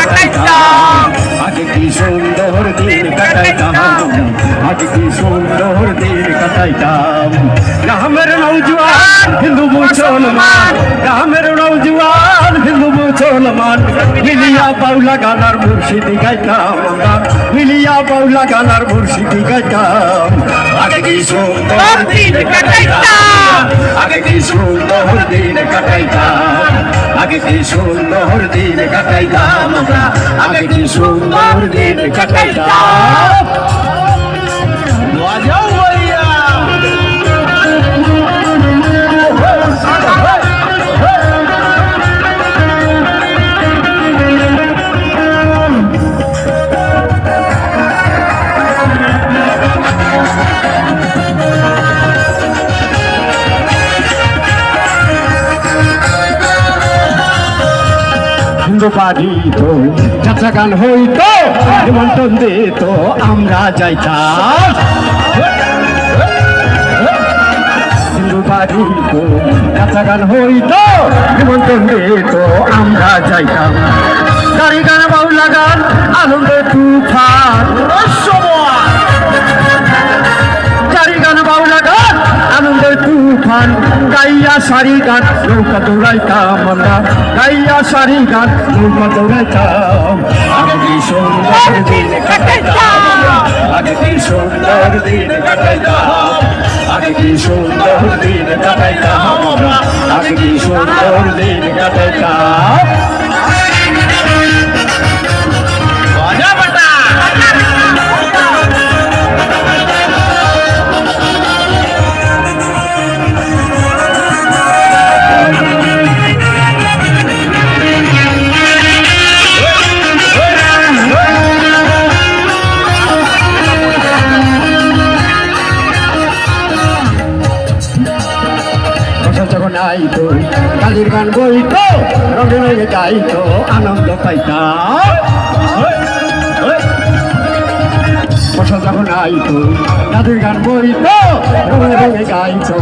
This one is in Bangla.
কাটাইতাম। আগে কি সুন্দর দিন কাটাইতাম, আগে কি সুন্দর দিন কাটাইতাম। গ্রামের নৌজওয়ান হিন্দু মুসলমান, গ্রামের নৌজওয়ান হিন্দু মুসলমান মিলিয়া বাউলা গানার মুর্শিদি গাইতাম আমরা, মিলিয়া বাউলা গানার মুর্শিদি গাইতাম। আগে কি সুন্দর দিন কাটাইতাম, আগে কি সুন্দর দিন কাটাইতাম, আগে কি সুন্দর দিন কাটাইতাম আমরা, আগে কি সুন্দর দিন কাটাইতাম। বাজাও ভাইয়া। বাড়িত যাত্রা গান হইতো, নিমন্ত্রণ দিত আমরা যাইতাম। হিন্দু বাড়িত যাত্রা গান হইতো, নিমন্ত্রণ দিত আমরা যাইতাম। গাড়ি গান বাউলা গান আনন্দ তুফান, গাড়ি গান বাউলা গান আনন্দের তুফান গাইয়া সারি গান নৌকা দৌড়াইতাম আমরা, গাইয়া সারি গান নৌকা দৌড়াইতাম। আগে কি সুন্দর দিন কাটাইতাম, আগে কি সুন্দর দিন কাটাইতাম, আগে কি সুন্দর দিন কাটাইতাম আমরা, আগে কি সুন্দর দিন কাটাইতাম। যখন আইতো কালীর গান বইতো, রঙে রঙে গাইতো আনন্দ পাইতাম। যখন আইতো কালীর গান বইতো, রঙে রঙে গাইতো।